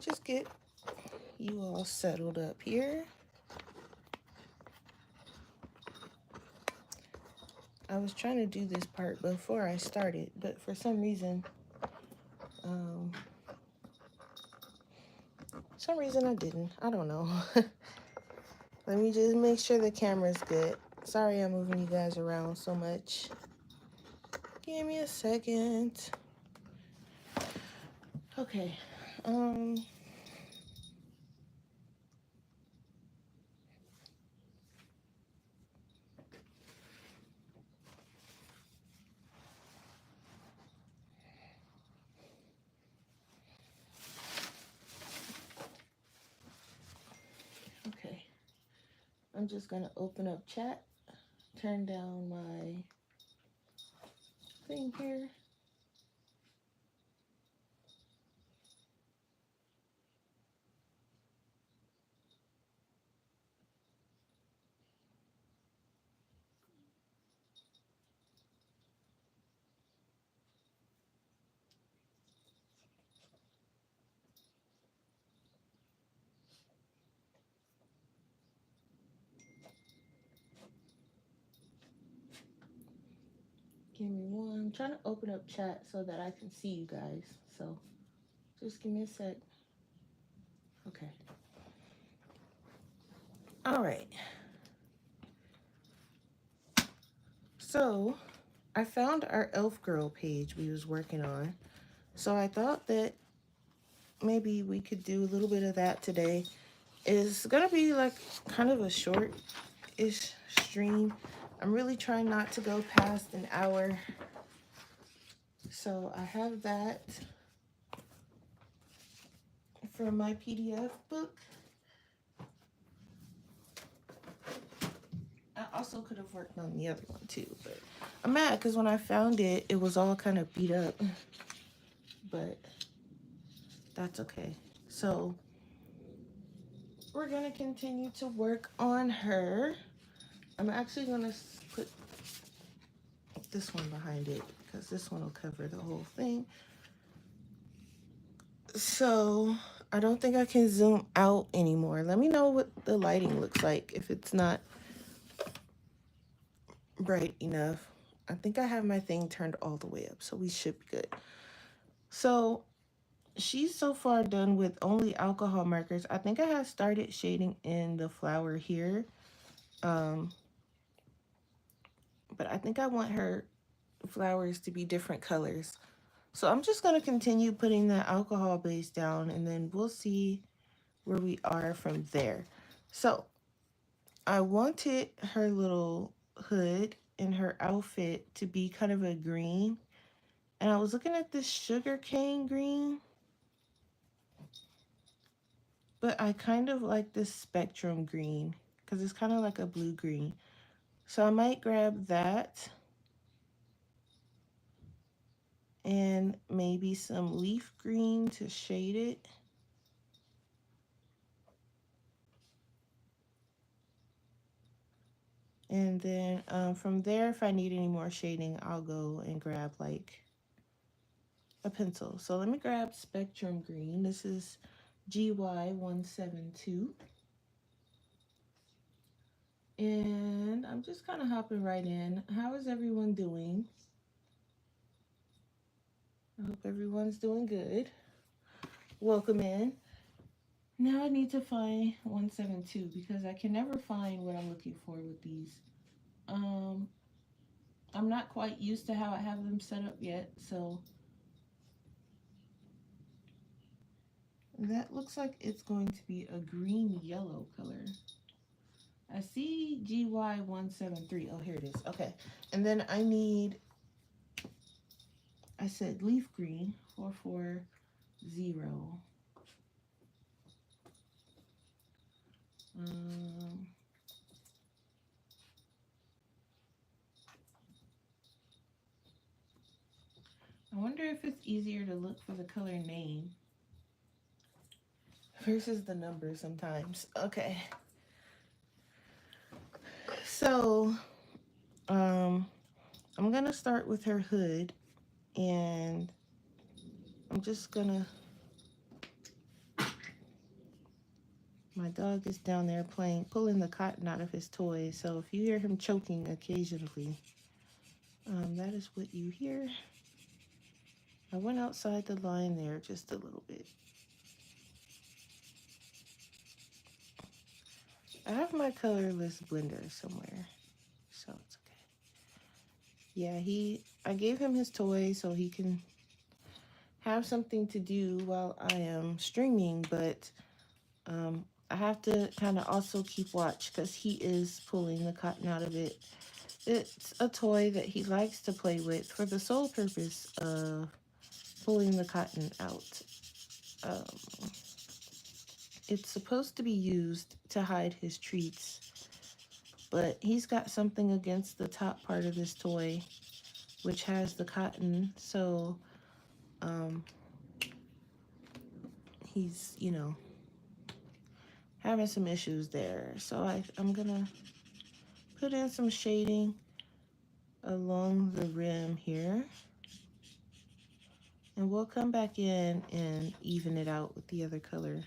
just get you all settled up here. I was trying to do this part before I started, but for some reason I didn't. I don't know. Let me just make sure the camera's good. Sorry I'm moving you guys around so much. Give me a second. Okay. Okay. I'm just gonna open up chat, turn down my thing here. Give me one. I'm trying to open up chat so that I can see you guys. So just give me a sec. Okay. All right. So I found our elf girl page we was working on. So I thought that maybe we could do a little bit of that today. It's gonna be like kind of a short-ish stream. I'm really trying not to go past an hour. So I have that for my PDF book. I also could have worked on the other one too, but I'm mad because when I found it, it was all kind of beat up, but that's okay. So we're gonna continue to work on her. I'm actually gonna put this one behind it because this one will cover the whole thing. So I don't think I can zoom out anymore. Let me know what the lighting looks like if it's not bright enough. I think I have my thing turned all the way up, so we should be good. So she's so far done with only alcohol markers. I think I have started shading in the flower here. But I think I want her flowers to be different colors. So I'm just going to continue putting the alcohol base down and then we'll see where we are from there. So I wanted her little hood and her outfit to be kind of a green. And I was looking at this sugar cane green. But I kind of like this spectrum green because it's kind of like a blue green. So I might grab that and maybe some leaf green to shade it. And then from there, if I need any more shading, I'll go and grab like a pencil. So let me grab spectrum green. This is GY172. And I'm just kind of hopping right in. How is everyone doing? I hope everyone's doing good. Welcome in. Now I need to find 172 because I can never find what I'm looking for with these. I'm not quite used to how I have them set up yet, so that looks like it's going to be a green yellow color. I see GY173. Oh, here it is. Okay. And then I need, I said leaf green, 440. I wonder if it's easier to look for the color name versus the number sometimes. Okay. So, I'm gonna start with her hood, and I'm just gonna My dog is down there pulling the cotton out of his toy. So if you hear him choking occasionally, that is what you hear. I went outside the line there just a little bit. I have my colorless blender somewhere, so it's okay. Yeah, I gave him his toy so he can have something to do while I am streaming, but I have to kind of also keep watch because he is pulling the cotton out of it. It's a toy that he likes to play with for the sole purpose of pulling the cotton out. Um, it's supposed to be used to hide his treats, but he's got something against the top part of this toy, which has the cotton, so um, he's, having some issues there. So I'm gonna put in some shading along the rim here, and we'll come back in and even it out with the other color.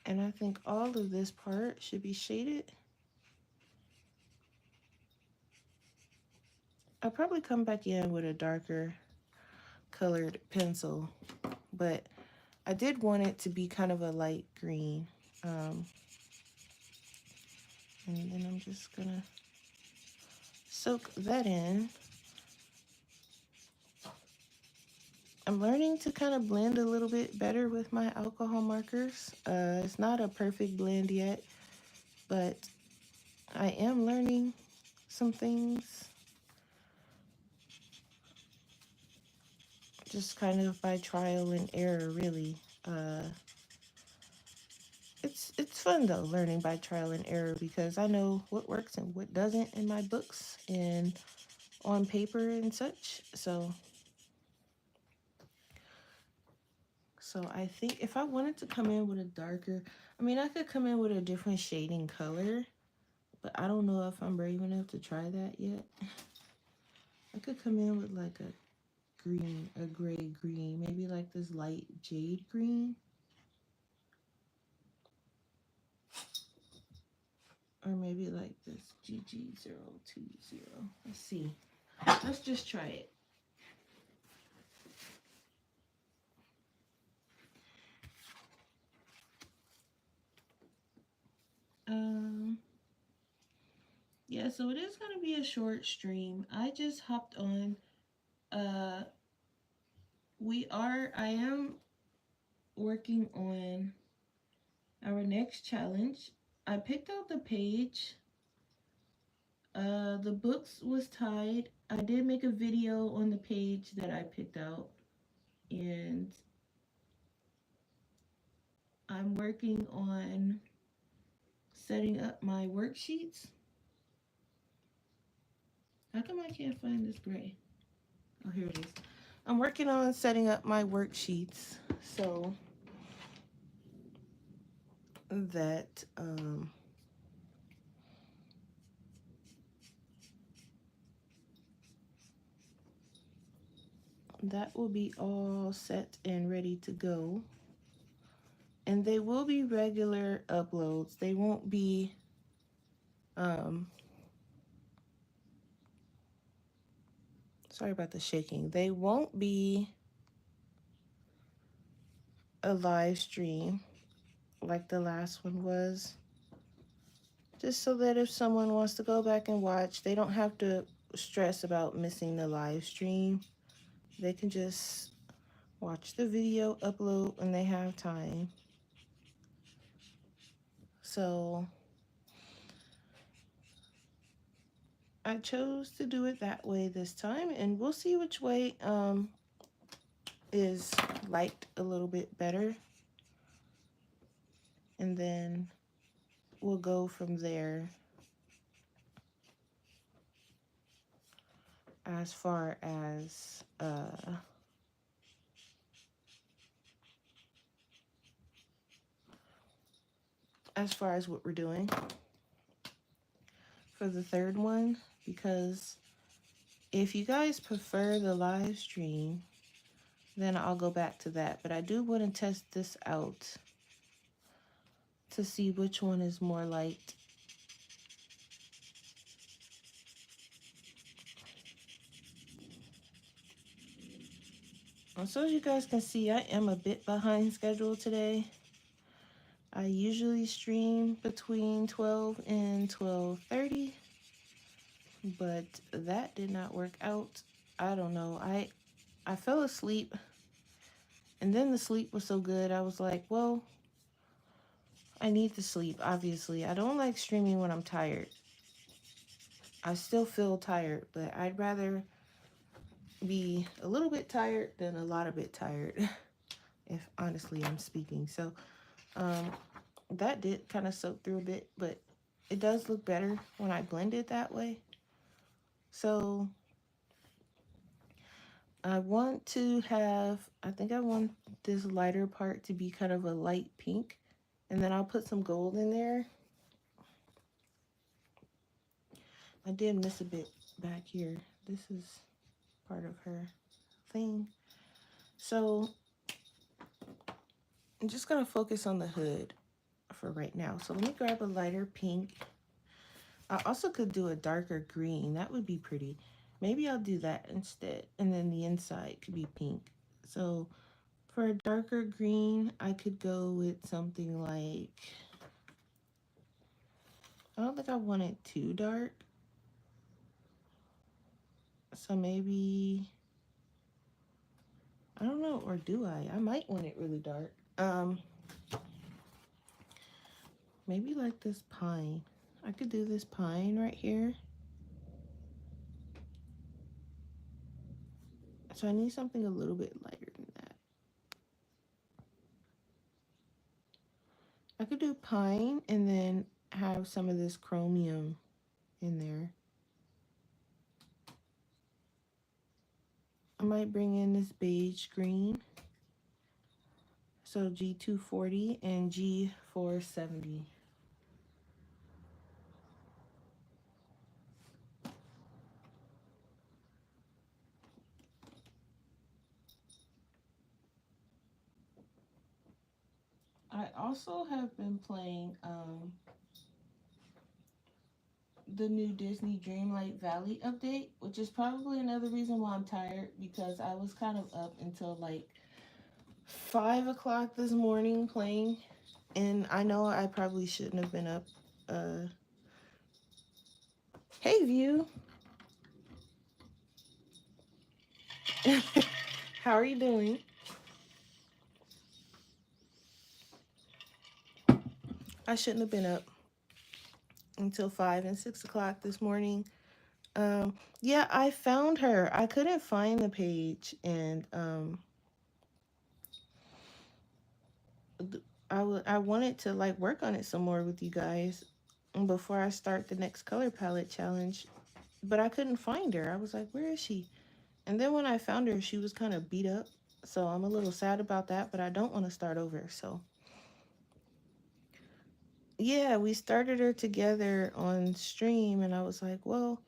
And I think all of this part should be shaded. I'll probably come back in with a darker colored pencil, but I did want it to be kind of a light green. And then I'm just gonna soak that in. I'm learning to kind of blend a little bit better with my alcohol markers. It's not a perfect blend yet, but I am learning some things just kind of by trial and error, really. Uh, it's fun though, learning by trial and error, because I know what works and what doesn't in my books and on paper and such. So I think if I wanted to come in with a darker, I mean, I could come in with a different shading color, but I don't know if I'm brave enough to try that yet. I could come in with like a gray green, maybe like this light jade green. Or maybe like this GG020. Let's see. Let's just try it. Yeah, so it is gonna be a short stream. I just hopped on. Uh I am working on our next challenge. I picked out the page. The books was tied. I did make a video on the page that I picked out, and I'm working on setting up my worksheets. How come I can't find this gray? Oh, here it is. I'm working on setting up my worksheets so that that will be all set and ready to go. And they will be regular uploads. They won't be sorry about the shaking. They won't be a live stream like the last one was. Just so that if someone wants to go back and watch, they don't have to stress about missing the live stream. They can just watch the video upload when they have time. So I chose to do it that way this time, and we'll see which way is liked a little bit better. And then we'll go from there as far as what we're doing for the third one, because If you guys prefer the live stream, then I'll go back to that. But I do want to test this out to see which one is more liked. So as you guys can see, I am a bit behind schedule today. I usually stream between 12 and 12:30, but that did not work out. I don't know. I fell asleep, and then the sleep was so good. I was like, well, I need to sleep, obviously. I don't like streaming when I'm tired. I still feel tired, but I'd rather be a little bit tired than a lot of bit tired, if honestly I'm speaking. So, um, that did kind of soak through a bit, but it does look better when I blend it that way. So I want to have, I think I want this lighter part to be kind of a light pink, and then I'll put some gold in there. I did miss a bit back here. This is part of her thing. So I'm just gonna focus on the hood for right now. So let me grab a lighter pink. I also could do a darker green. That would be pretty. Maybe I'll do that instead. And then the inside could be pink. So for a darker green, I could go with something like, I don't think I want it too dark. So maybe, I don't know, or do I? I might want it really dark. Maybe like this pine. I could do this pine right here. So I need something a little bit lighter than that. I could do pine and then have some of this chromium in there. I might bring in this beige green. So G240 and G470. I also have been playing the new Disney Dreamlight Valley update, which is probably another reason why I'm tired, because I was kind of up until like 5 o'clock this morning playing, and I know I probably shouldn't have been up. Hey, View. How are you doing? I shouldn't have been up until 5 and 6 o'clock this morning. Yeah, I found her. I couldn't find the page, and I wanted to like work on it some more with you guys before I start the next color palette challenge, but I couldn't find her. I was like, where is she? And then when I found her, she was kind of beat up, so I'm a little sad about that, but I don't want to start over. So yeah, we started her together on stream, and I was like, well,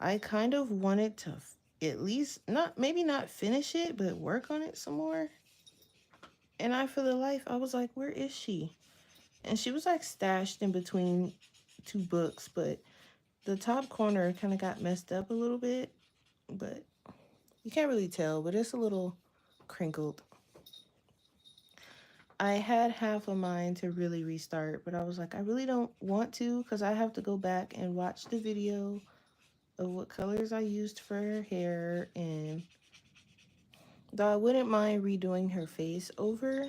I kind of wanted to at least not, maybe not finish it, but work on it some more. And I, for the life, I was like, where is she? And she was like stashed in between two books, but the top corner kind of got messed up a little bit, but you can't really tell, but it's a little crinkled. I had half a mind to really restart, but I was like, I really don't want to, because I have to go back and watch the video of what colors I used for her hair, and though I wouldn't mind redoing her face over,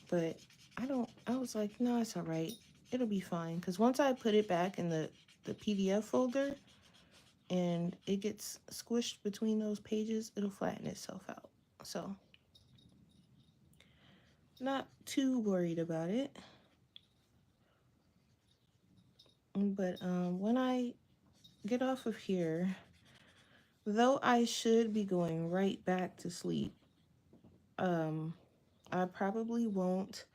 but I was like, no, it's all right. It'll be fine. Because once I put it back in the PDF folder and it gets squished between those pages, it'll flatten itself out. So, not too worried about it. But when I get off of here, though I should be going right back to sleep, um, I probably won't.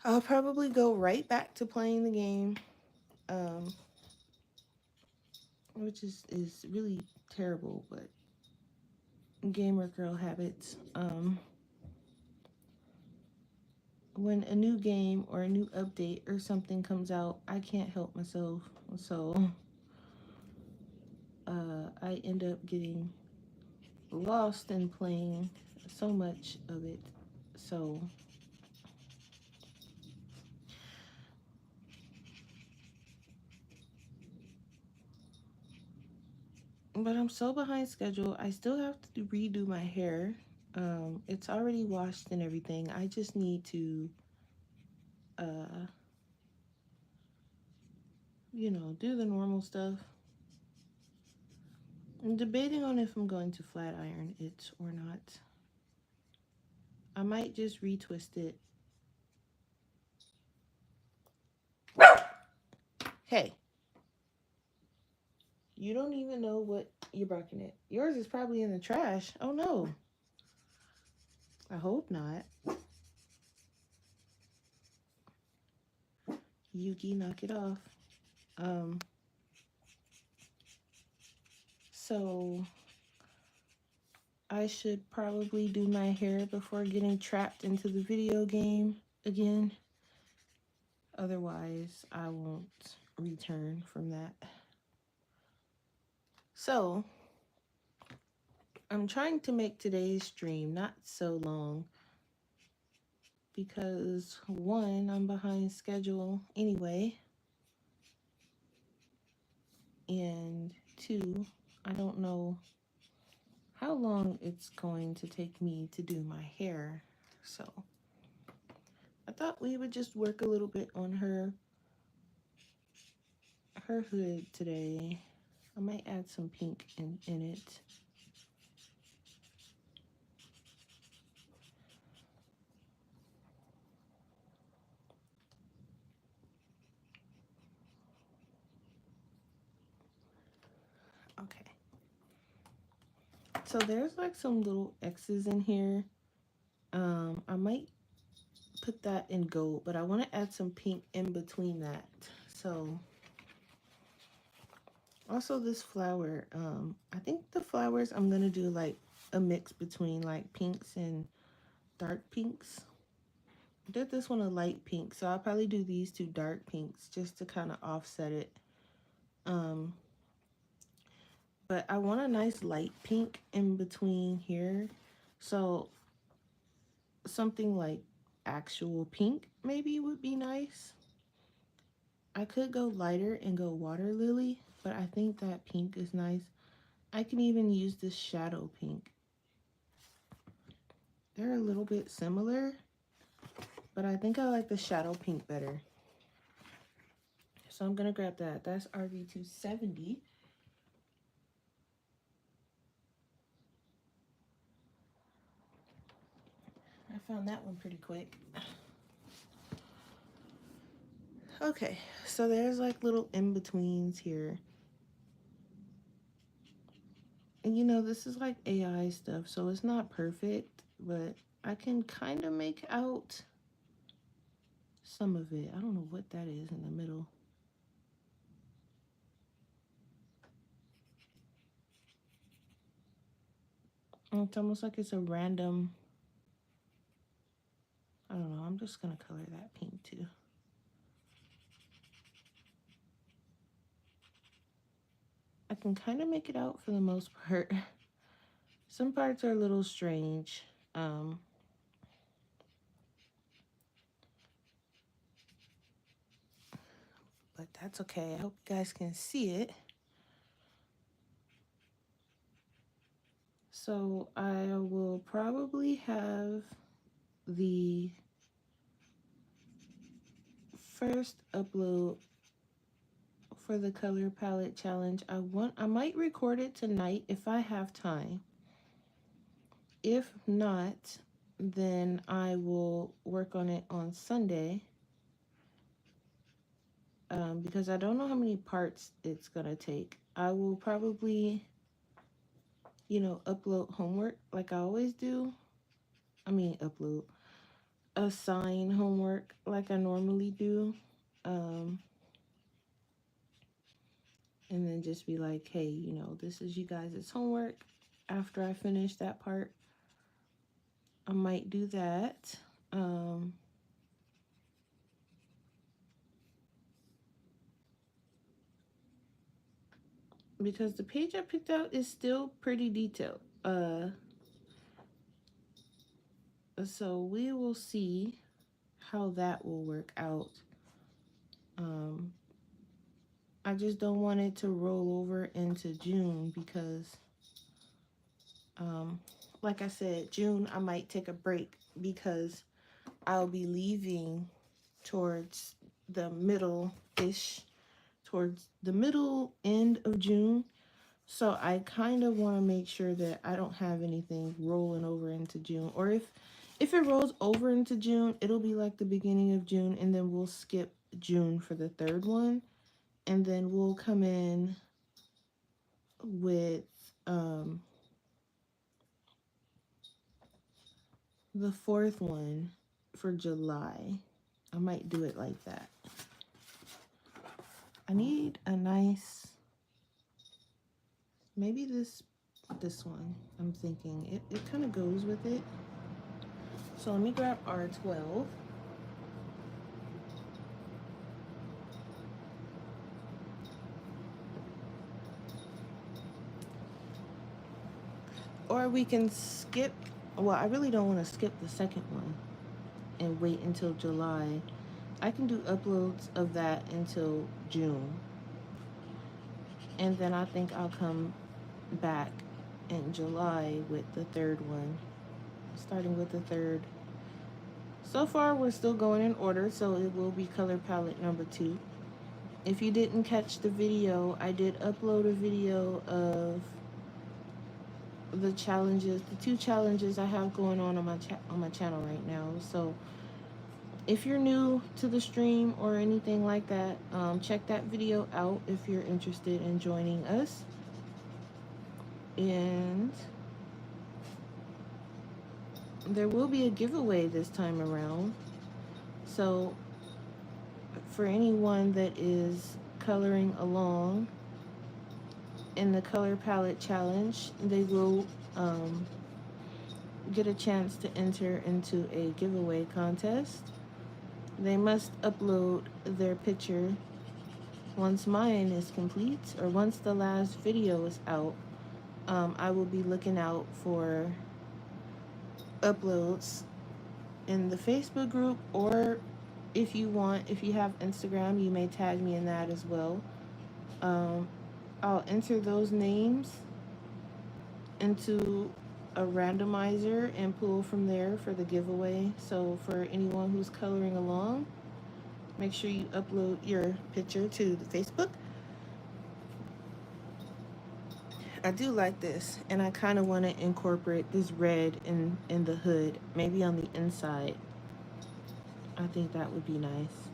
I'll probably go right back to playing the game. Um, which is really terrible, but gamer girl habits. When a new game or a new update or something comes out, I can't help myself. So I end up getting lost in playing so much of it. So, but I'm so behind schedule. I still have to redo my hair. It's already washed and everything. I just need to, uh, do the normal stuff. I'm debating on if I'm going to flat iron it or not. I might just retwist it. Hey, you don't even know what you're barking at. Yours is probably in the trash. Oh no. I hope not. Yuki, knock it off. Um, so I should probably do my hair before getting trapped into the video game again. Otherwise, I won't return from that. So, I'm trying to make today's stream not so long because one, I'm behind schedule anyway, and two, I don't know how long it's going to take me to do my hair. So, I thought we would just work a little bit on her hood today. I might add some pink in it. Okay. So there's like some little X's in here. I might put that in gold, but I want to add some pink in between that. So also this flower, I think the flowers I'm gonna do like a mix between like pinks and dark pinks. I did this one a light pink, so I'll probably do these two dark pinks just to kind of offset it. Um, but I want a nice light pink in between here. So something like actual pink maybe would be nice. I could go lighter and go water lily, but I think that pink is nice. I can even use this shadow pink. They're a little bit similar, but I think I like the shadow pink better. So I'm gonna grab that. That's RV270. I found that one pretty quick. Okay, so there's like little in-betweens here. And this is like AI stuff, so it's not perfect, but I can kind of make out some of it. I don't know what that is in the middle. It's almost like it's a random, I don't know, I'm just gonna color that pink too. I can kind of make it out for the most part. Some parts are a little strange. But that's okay. I hope you guys can see it. So I will probably have the first upload for the color palette challenge. I might record it tonight if I have time. If not, then I will work on it on Sunday. Because I don't know how many parts it's gonna take. I will probably, upload homework like I always do. Assign homework like I normally do. Um, and then just be like, hey, you know, this is you guys' homework. After I finish that part, I might do that. Because the page I picked out is still pretty detailed. So we will see how that will work out. Um, I just don't want it to roll over into June because, like I said, June I might take a break because I'll be leaving towards the middle-ish, towards the middle end of June. So I kind of want to make sure that I don't have anything rolling over into June. Or if it rolls over into June, it'll be like the beginning of June, and then we'll skip June for the third one. And then we'll come in with the fourth one for July. I might do it like that. I need a nice, maybe this one. I'm thinking it kind of goes with it. So let me grab R12. Or we can skip, well, I really don't want to skip the second one and wait until July. I can do uploads of that until June. And then I think I'll come back in July with the third one, starting with the third. So far, we're still going in order, so it will be color palette number 2. If you didn't catch the video, I did upload a video of the challenges, the 2 challenges I have going on my channel right now. So if you're new to the stream or anything like that, check that video out if you're interested in joining us. And there will be a giveaway this time around. So for anyone that is coloring along in the color palette challenge, they will get a chance to enter into a giveaway contest. They must upload their picture once mine is complete, or once the last video is out. I will be looking out for uploads in the Facebook group, or if you have Instagram, you may tag me in that as well. I'll enter those names into a randomizer and pull from there for the giveaway. So for anyone who's coloring along, make sure you upload your picture to the Facebook. I do like this, and I kind of want to incorporate this red in the hood, maybe on the inside. I think that would be nice.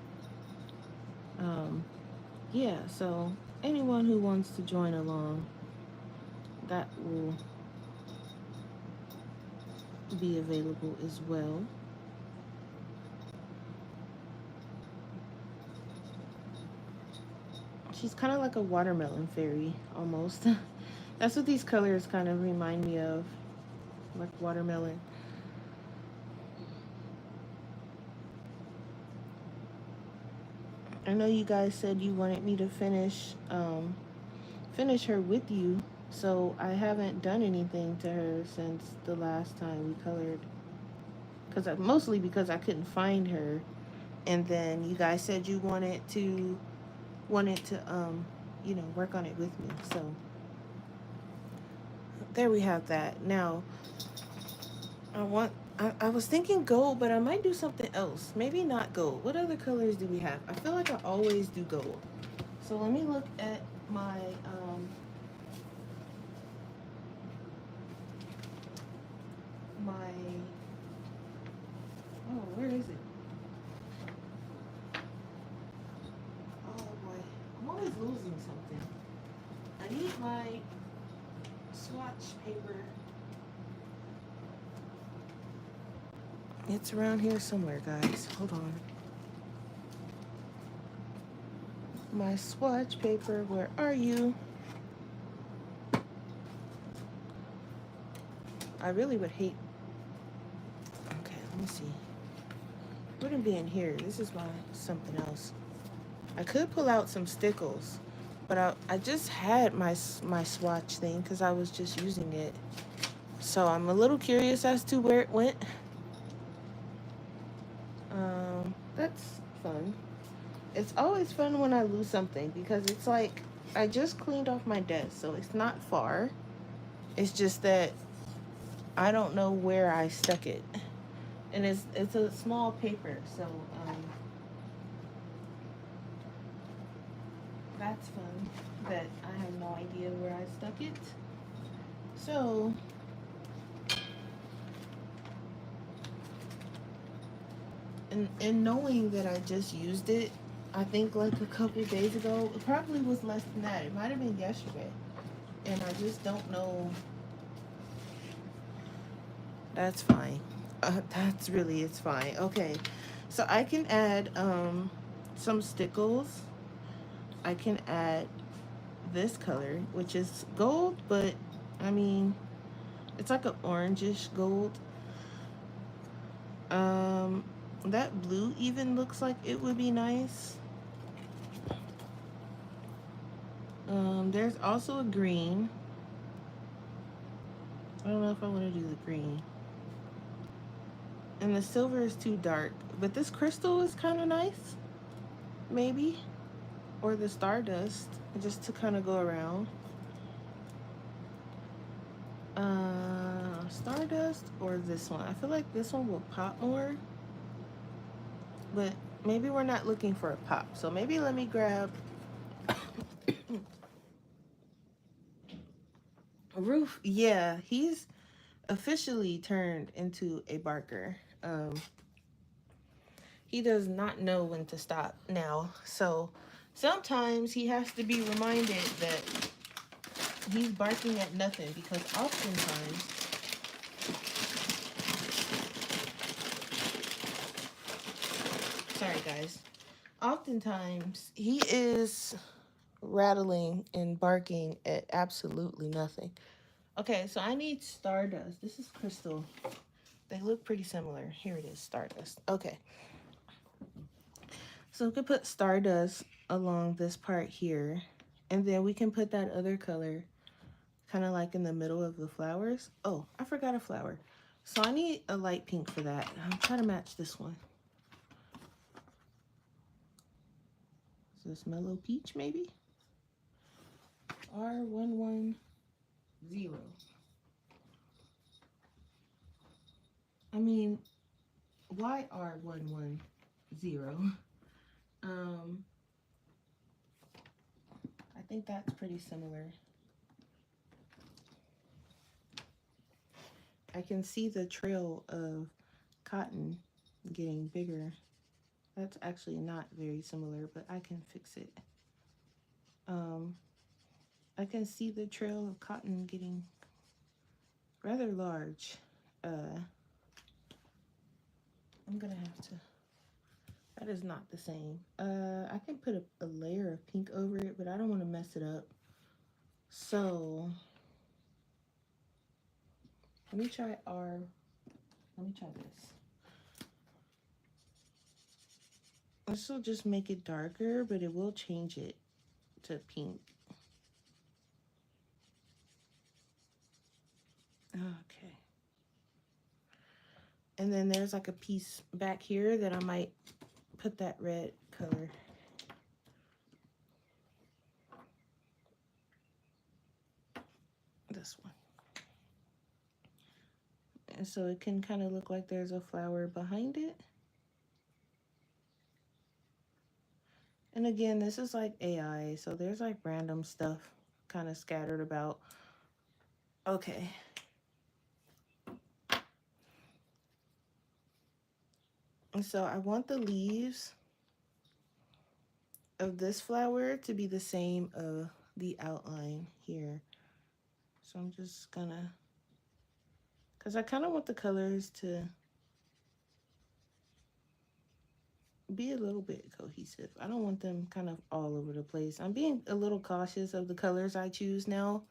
Yeah, so anyone who wants to join along, that will be available as well. She's kind of like a watermelon fairy, almost. That's what these colors kind of remind me of, like watermelon. I know you guys said you wanted me to finish her with you, so I haven't done anything to her since the last time we colored. Mostly because I couldn't find her, and then you guys said you wanted to you know, work on it with me. So there we have that. Now I was thinking gold, but I might do something else. Maybe not gold. What other colors do we have? I feel like I always do gold. So let me look at my where is it? Oh boy, I'm always losing something. I need my swatch paper. It's around here somewhere, guys. Hold on. my swatch paper. Where are you? I really would hate. Okay, let me see. Wouldn't be in here. This is my something else. I could pull out some stickles, but I just had my swatch thing because I was just using it. So I'm a little curious as to where it went. That's fun. It's always fun when I lose something because it's like I just cleaned off my desk, so it's not far. It's just that I don't know where I stuck it, and it's a small paper, so that's fun. That I have no idea where I stuck it. So and knowing that I just used it, I think like a couple days ago, it probably was less than that. It might have been yesterday, and I just don't know. That's fine. That's really it's fine. Okay, so I can add some stickles. I can add this color, which is gold, but I mean it's like an orangish gold. Um, that blue even looks like it would be nice. There's also a green. I don't know if I want to do the green. And the silver is too dark. But this crystal is kind of nice. Maybe. Or the stardust. Just to kind of go around. Stardust or this one. I feel like this one will pop more. But maybe we're not looking for a pop. So maybe let me grab Roof. Yeah, he's officially turned into a barker. He does not know when to stop now. So sometimes he has to be reminded that he's barking at nothing because oftentimes, sorry guys, oftentimes he is rattling and barking at absolutely nothing. Okay, so I need Stardust. This is Crystal. They look pretty similar. Here it is, Stardust. Okay. So we can put Stardust along this part here. And then we can put that other color kind of like in the middle of the flowers. Oh, I forgot a flower. So I need a light pink for that. I'm trying to match this one. Is this Mellow Peach maybe? R110. I mean, why R110? Um, I think that's pretty similar. I can see the trail of cotton getting bigger. That's actually not very similar, but I can fix it. Um, I can see the trail of cotton getting rather large. I'm gonna have to. That is not the same. I can put a layer of pink over it, but I don't want to mess it up. So let me try our. Let me try this. This will just make it darker, but it will change it to pink. Okay. And then there's like a piece back here that I might put that red color. This one. And so it can kind of look like there's a flower behind it. And again, this is like AI, so there's like random stuff kind of scattered about. Okay. And so I want the leaves of this flower to be the same of the outline here. So I'm just gonna, because I kind of want the colors to be a little bit cohesive. I don't want them kind of all over the place. I'm being a little cautious of the colors I choose now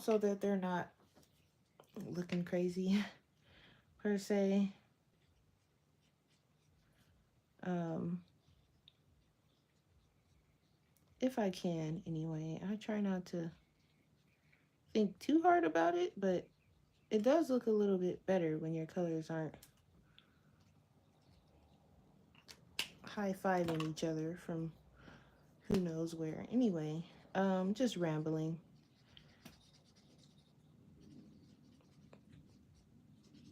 so that they're not looking crazy per se. Um, if I can, anyway. I try not to think too hard about it, but it does look a little bit better when your colors aren't high-fiving each other from who knows where. Anyway, just rambling.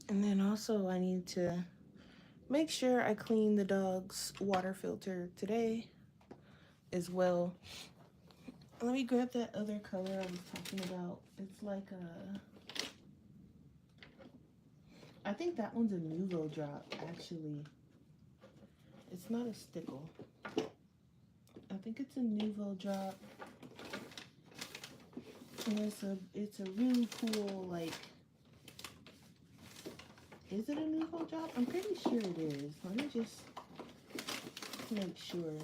And then also I need to make sure I clean the dog's water filter today as well. Let me grab that other color I was talking about. It's like a, I think that one's a Nouveau drop, actually. It's not a stickle. I think it's a Nouveau drop. And it's a really cool, like, is it a Nouveau drop? I'm pretty sure it is. Let me just make sure.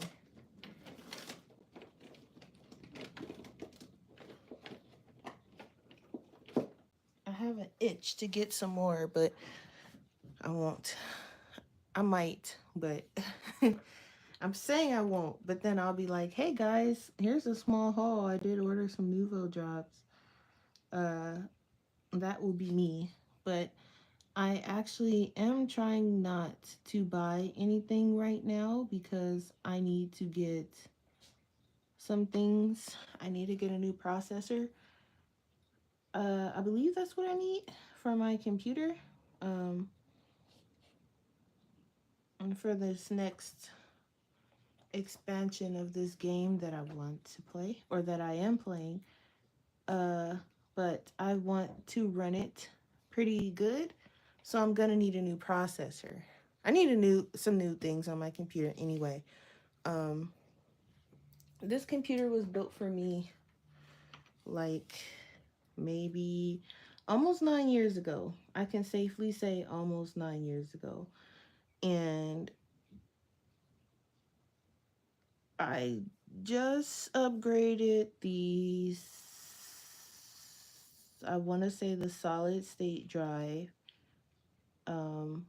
I have an itch to get some more, but I won't. I might, but I'm saying I won't. But then I'll be like, hey guys, here's a small haul. I did order some Nouveau drops. That will be me. But I actually am trying not to buy anything right now because I need to get some things. I need to get a new processor. I believe that's what I need for my computer. And for this next expansion of this game that I want to play, or that I am playing. But I want to run it pretty good, so I'm gonna need a new processor. I need some new things on my computer anyway. Um, this computer was built for me like maybe almost 9 years ago. I can safely say almost 9 years ago. And I just upgraded these, I want to say the solid state drive. Um,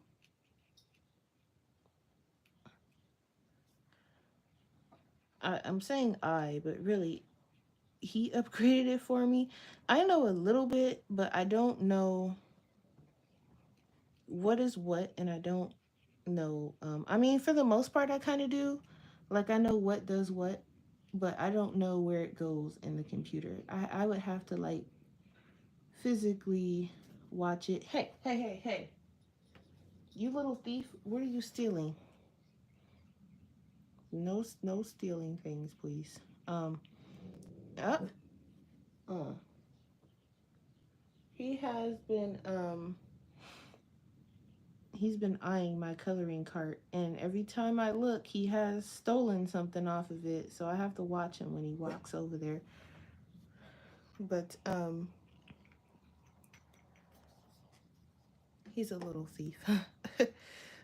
I'm saying but really, he upgraded it for me. I know a little bit, but I don't know what is what, and I don't know. I mean, for the most part, I kind of do. Like, I know what does what, but I don't know where it goes in the computer. I would have to, like, physically watch it. Hey, hey, hey, hey. You little thief, what are you stealing? No, no stealing things, please. Up. Uh, he has been he's been eyeing my coloring cart, and every time I look, he has stolen something off of it, so I have to watch him when he walks over there. But he's a little thief.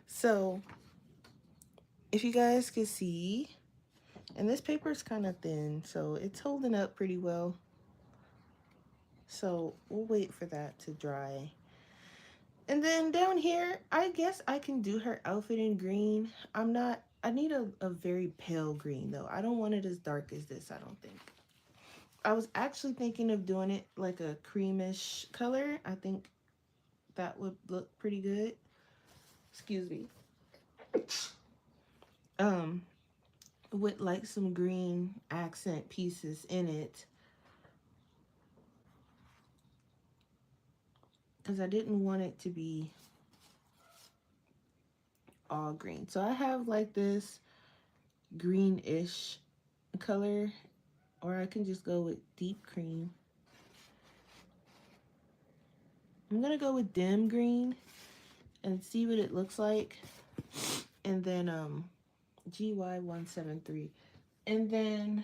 So if you guys could see, and this paper is kind of thin, so it's holding up pretty well. So we'll wait for that to dry. And then down here, I guess I can do her outfit in green. I need a very pale green though. I don't want it as dark as this, I don't think. I was actually thinking of doing it like a creamish color. I think that would look pretty good. Excuse me. Um, with like some green accent pieces in it. Because I didn't want it to be all green. So I have like this greenish color, or I can just go with deep cream. I'm gonna go with dim green and see what it looks like. And then GY173. And then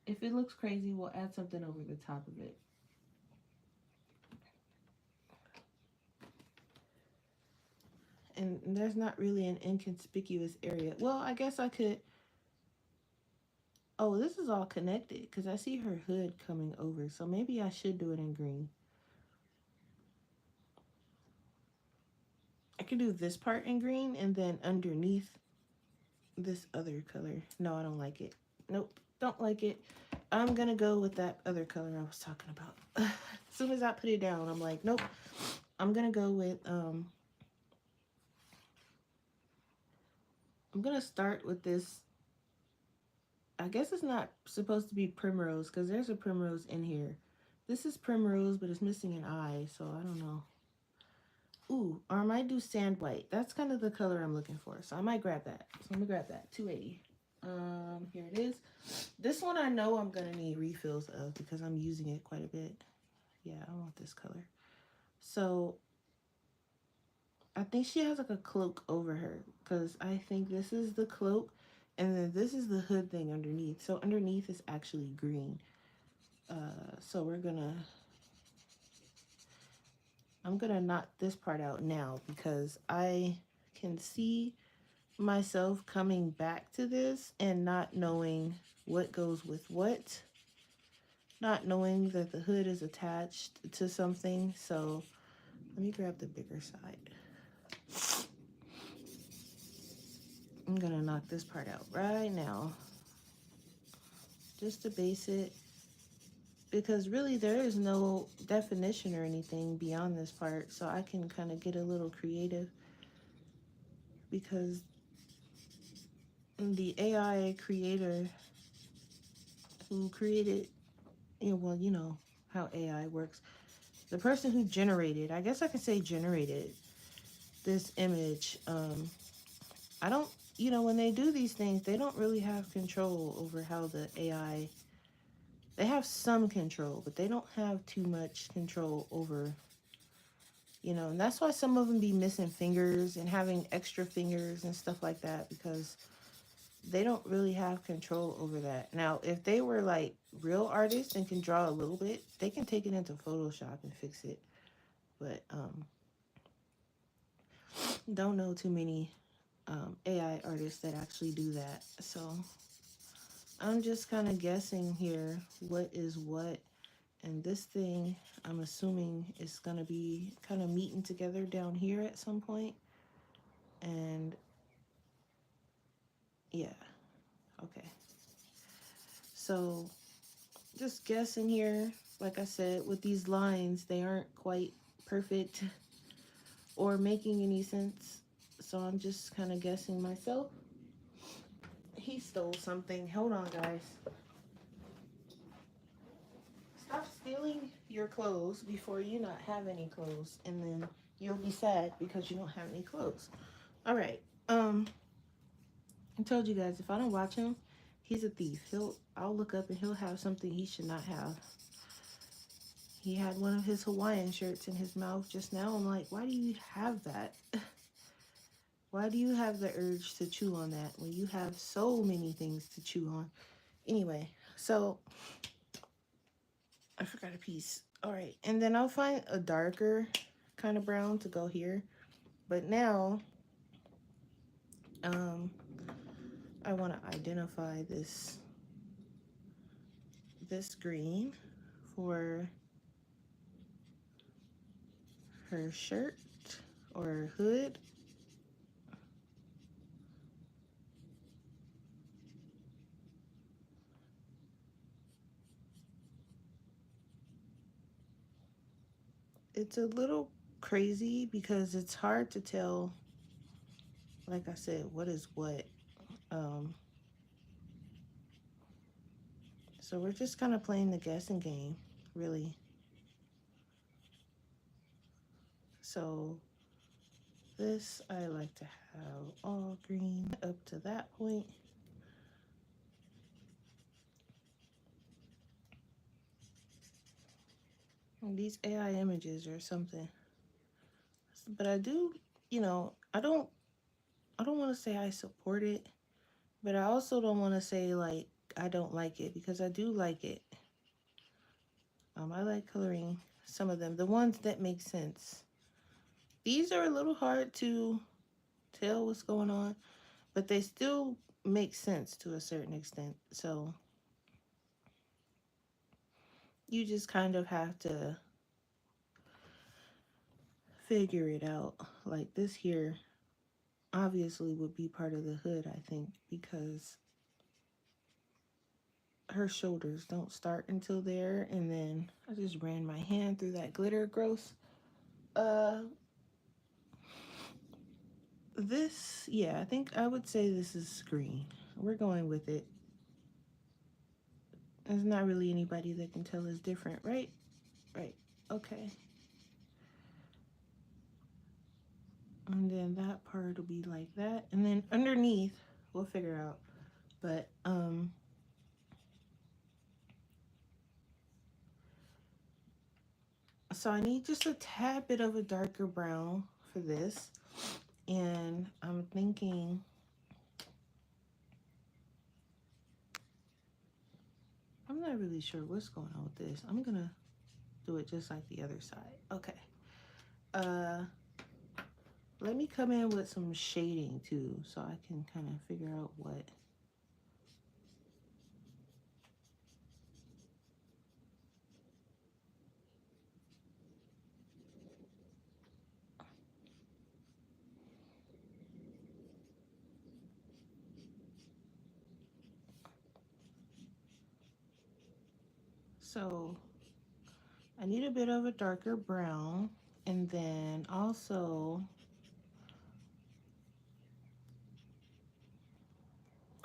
if it looks crazy, we'll add something over the top of it. And there's not really an inconspicuous area. Well, I guess I could. Oh, this is all connected because I see her hood coming over. So maybe I should do it in green. I could do this part in green and then underneath this other color. No, I don't like it. Nope, don't like it. I'm gonna go with that other color I was talking about. As soon as I put it down, I'm like, nope. I'm gonna go with I'm gonna start with this. I guess it's not supposed to be primrose because there's a primrose in here. This is primrose, but it's missing an eye, so I don't know. Ooh, or I might do sand white. That's kind of the color I'm looking for, so I might grab that. So I'm gonna grab that. 280. Here it is. This one I know I'm gonna need refills of because I'm using it quite a bit. Yeah, I want this color. So I think she has like a cloak over her because I think this is the cloak and then this is the hood thing underneath. So underneath is actually green. So I'm gonna knock this part out now because I can see myself coming back to this and not knowing what goes with what, not knowing that the hood is attached to something. So let me grab the bigger side. I'm gonna knock this part out right now just to base it because really there is no definition or anything beyond this part, so I can kind of get a little creative because the AI creator who created, well, you know how AI works. The person who generated, I guess I could say generated this image, I don't, when they do these things, they don't really have control over how the AI, they have some control, but they don't have too much control over, and that's why some of them be missing fingers and having extra fingers and stuff like that because they don't really have control over that. Now, if they were like real artists and can draw a little bit, they can take it into Photoshop and fix it. But don't know too many AI artists that actually do that. So I'm just kind of guessing here what is what. And this thing, I'm assuming is going to be kind of meeting together down here at some point. And yeah, okay. So just guessing here, like I said, with these lines, they aren't quite perfect or making any sense. So I'm just kind of guessing myself. He stole something. Hold on, guys. Stop stealing your clothes before you not have any clothes, and then you'll be sad because you don't have any clothes. All right. I told you guys if I don't watch him, he's a thief. I'll look up and he'll have something he should not have. He had one of his Hawaiian shirts in his mouth just now. I'm like, why do you have that? Why do you have the urge to chew on that when you have so many things to chew on? Anyway, so I forgot a piece. All right, and then I'll find a darker kind of brown to go here. But now, I want to identify this green for her shirt or hood. It's a little crazy because it's hard to tell, like I said, what is what. Um, so we're just kind of playing the guessing game, really. So this I like to have all green up to that point. And these AI images or something. But I do, I don't want to say I support it, but I also don't want to say like I don't like it because I do like it. I like coloring some of them, the ones that make sense. These are a little hard to. tell what's going on, but they still make sense to a certain extent. So you just kind of have to figure it out. Like this here obviously would be part of the hood, I think, because her shoulders don't start until there. And then I just ran my hand through that glitter gross. Uh, this, yeah, I think I would say this is green. We're going with it. There's not really anybody that can tell us different, right? Right. Okay. And then that part will be like that. And then underneath, we'll figure out. But so I need just a tad bit of a darker brown for this. And I'm thinking, I'm not really sure what's going on with this. I'm gonna do it just like the other side. Okay. Uh, let me come in with some shading too, so I can kind of figure out what. So I need a bit of a darker brown, and then also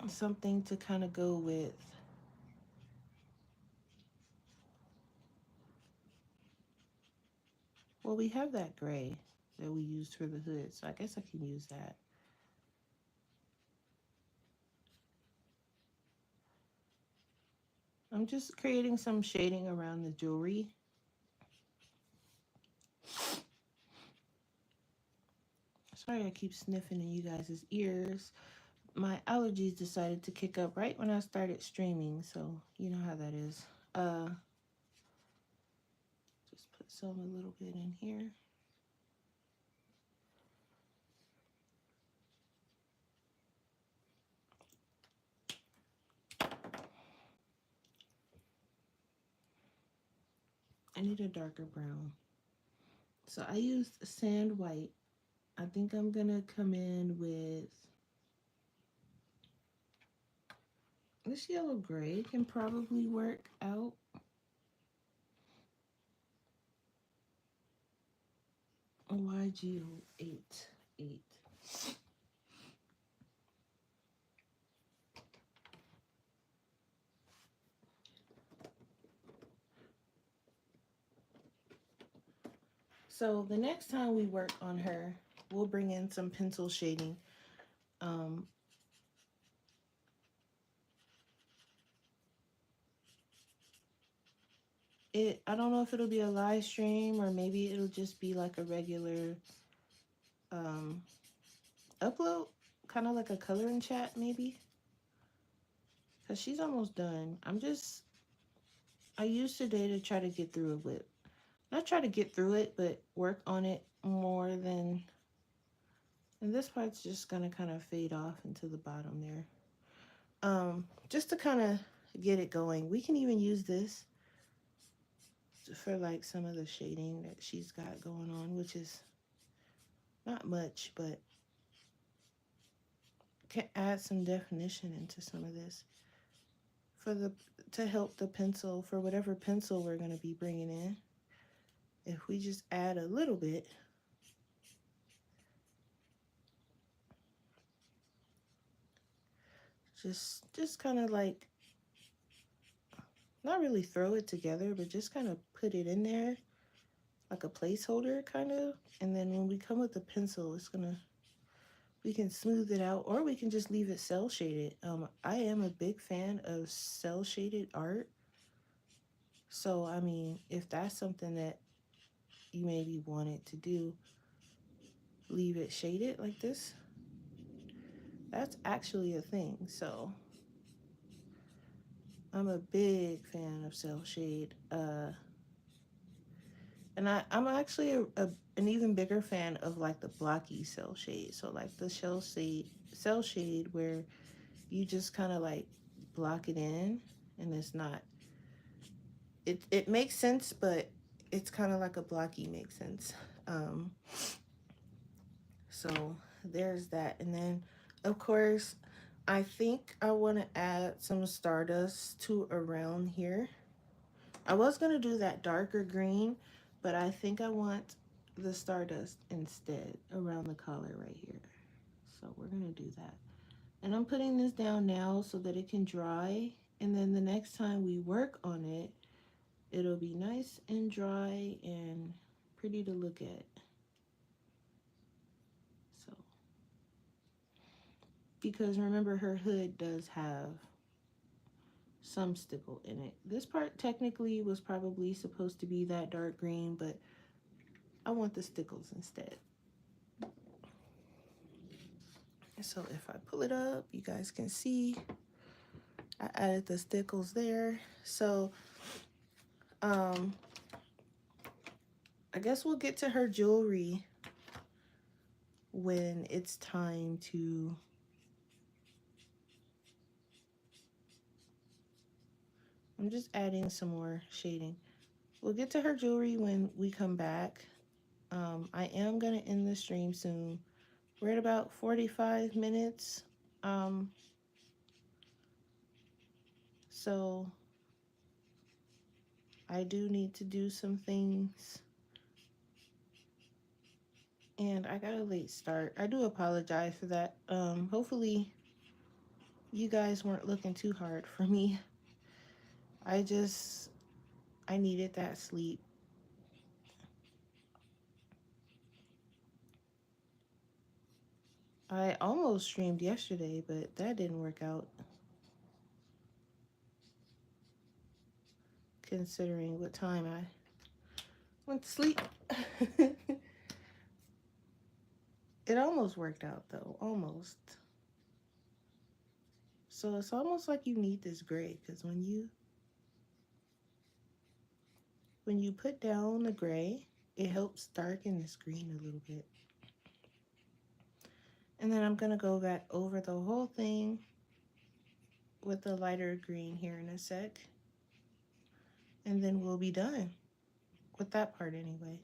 something to kind of go with. Well, we have that gray that we used for the hood, so I guess I can use that. I'm just creating some shading around the jewelry. Sorry I keep sniffing in you guys' ears. My allergies decided to kick up right when I started streaming, so you know how that is. Just put some a little bit in here. I need a darker brown. So I used sand white. I think I'm gonna come in with this yellow gray can probably work out. YGO88. So the next time we work on her, we'll bring in some pencil shading. Um, I don't know if it'll be a live stream or maybe it'll just be like a regular um, upload, kind of like a coloring chat maybe. Cause she's almost done. I used today to try to get through it with, not try to get through it, but work on it more than, and this part's just gonna kind of fade off into the bottom there. Just to kind of get it going. We can even use this for like some of the shading that she's got going on, which is not much, but can add some definition into some of this for the to help the pencil for whatever pencil we're going to be bringing in. If we just add a little bit, just kind of like not really throw it together, but just kind of put it in there like a placeholder kind of. And then when we come with the pencil, we can smooth it out, or we can just leave it cell shaded. I am a big fan of cell shaded art. So, I mean, if that's something that you maybe wanted to do, leave it shaded like this. That's actually a thing. So, I'm a big fan of cell shade. And I'm actually an even bigger fan of like the blocky cell shade. So like the cell shade where you just kind of like block it in, and it's not, it makes sense, but it's kind of like a blocky makes sense. Um, so there's that. And then of course I think I want to add some stardust to around here. I was going to do that darker green, but I think I want the stardust instead around the collar right here. So we're going to do that. And I'm putting this down now so that it can dry. And then the next time we work on it, it'll be nice and dry and pretty to look at. So, because remember, her hood does have some stickle in it. This part technically was probably supposed to be that dark green, but I want the stickles instead. So if I pull it up, you guys can see I added the stickles there. So um, I guess we'll get to her jewelry when it's time to, I'm just adding some more shading. We'll get to her jewelry when we come back. I am going to end the stream soon. We're at about 45 minutes. Um, so I do need to do some things. And I got a late start. I do apologize for that. Hopefully you guys weren't looking too hard for me. I just, I needed that sleep. I almost streamed yesterday, but that didn't work out considering what time I went to sleep. It almost worked out though, almost. So it's almost like you need this gray because when you put down the gray, it helps darken the screen a little bit. And then I'm gonna go back over the whole thing with the lighter green here in a sec. And then we'll be done with that part anyway.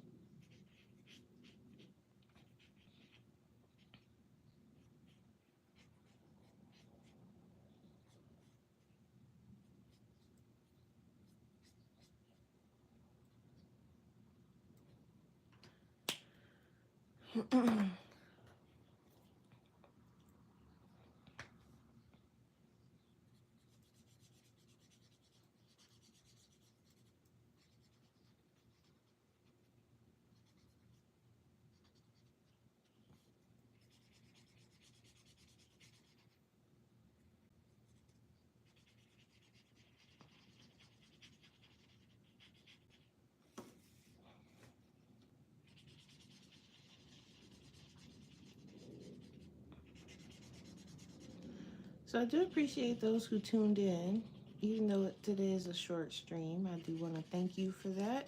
So I do appreciate those who tuned in. Even though today is a short stream, I do want to thank you for that.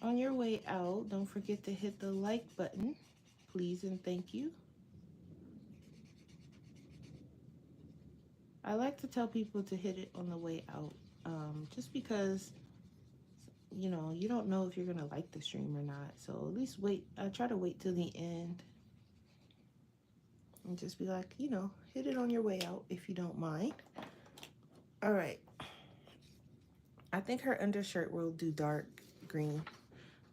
On your way out, don't forget to hit the like button, please and thank you. I like to tell people to hit it on the way out, just because, you know, you don't know if you're gonna like the stream or not. So at least wait. I try to wait till the end and just be like, you know, hit it on your way out if you don't mind. All right. I think her undershirt will do dark green,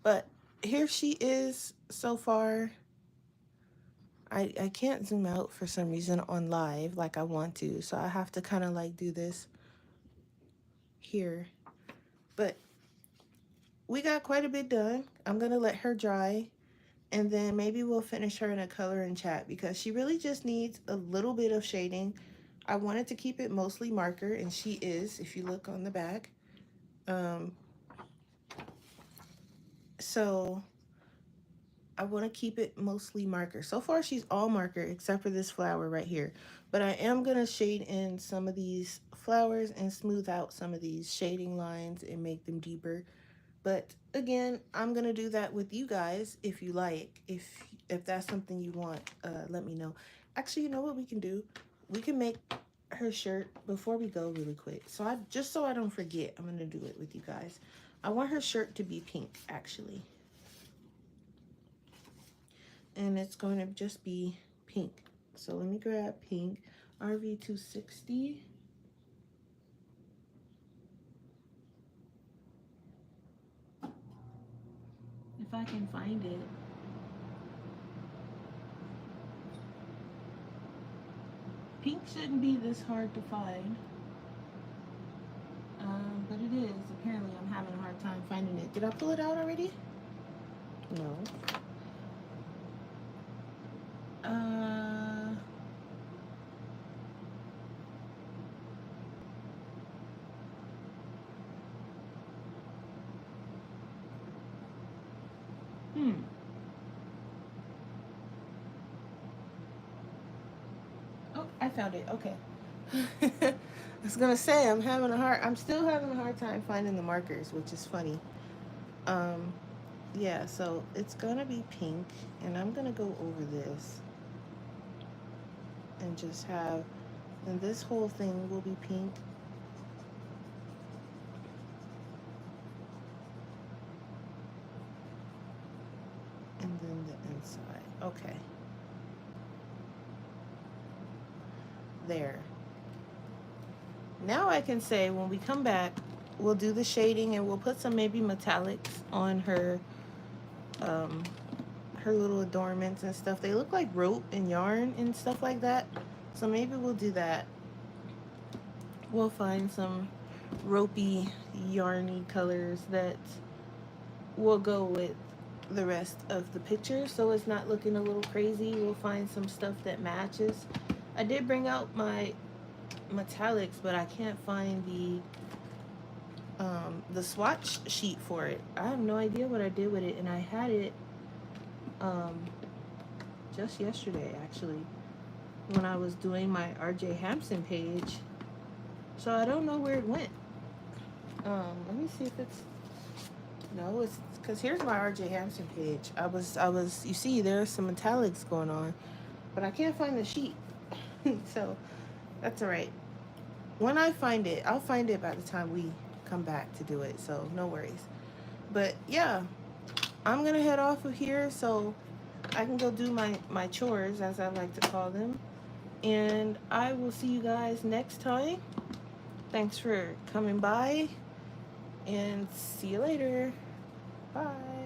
but here she is so far. I can't zoom out for some reason on live like I want to, so I have to kind of like do this here. But we got quite a bit done. I'm gonna let her dry, and then maybe we'll finish her in a color and chat because she really just needs a little bit of shading. I wanted to keep it mostly marker, and she is, if you look on the back. Um, so I want to keep it mostly marker. So far, she's all marker except for this flower right here. But I am going to shade in some of these flowers and smooth out some of these shading lines and make them deeper. But again, I'm gonna do that with you guys if you like. If that's something you want, let me know. Actually, you know what we can do? We can make her shirt before we go really quick. So I just so I don't forget, I'm gonna do it with you guys. I want her shirt to be pink actually. And it's going to just be pink. So let me grab pink. RV260. If I can find it. Pink shouldn't be this hard to find. But it is. Apparently I'm having a hard time finding it. Did I pull it out already? No. Uh, hmm. Oh, I found it. Okay. I was gonna say I'm still having a hard time finding the markers, which is funny. Um, yeah, so it's gonna be pink, and I'm gonna go over this and just have, and this whole thing will be pink, and then the inside. Okay, there. Now I can say when we come back, we'll do the shading and we'll put some maybe metallics on um, her little adornments and stuff. They look like rope and yarn and stuff like that. So maybe we'll do that. We'll find some ropey, yarny colors that will go with the rest of the picture so it's not looking a little crazy. We'll find some stuff that matches. I did bring out my metallics, but I can't find the swatch sheet for it. I have no idea what I did with it, and I had it um, just yesterday actually when I was doing my RJ Hampson page. So I don't know where it went. Let me see if it's no, it's because here's my RJ Hampson page. You see, there's some metallics going on, but I can't find the sheet. So that's all right. When I find it, I'll find it by the time we come back to do it. So no worries. But yeah, I'm gonna head off of here so I can go do my chores, as I like to call them. And I will see you guys next time. Thanks for coming by, and see you later. Bye.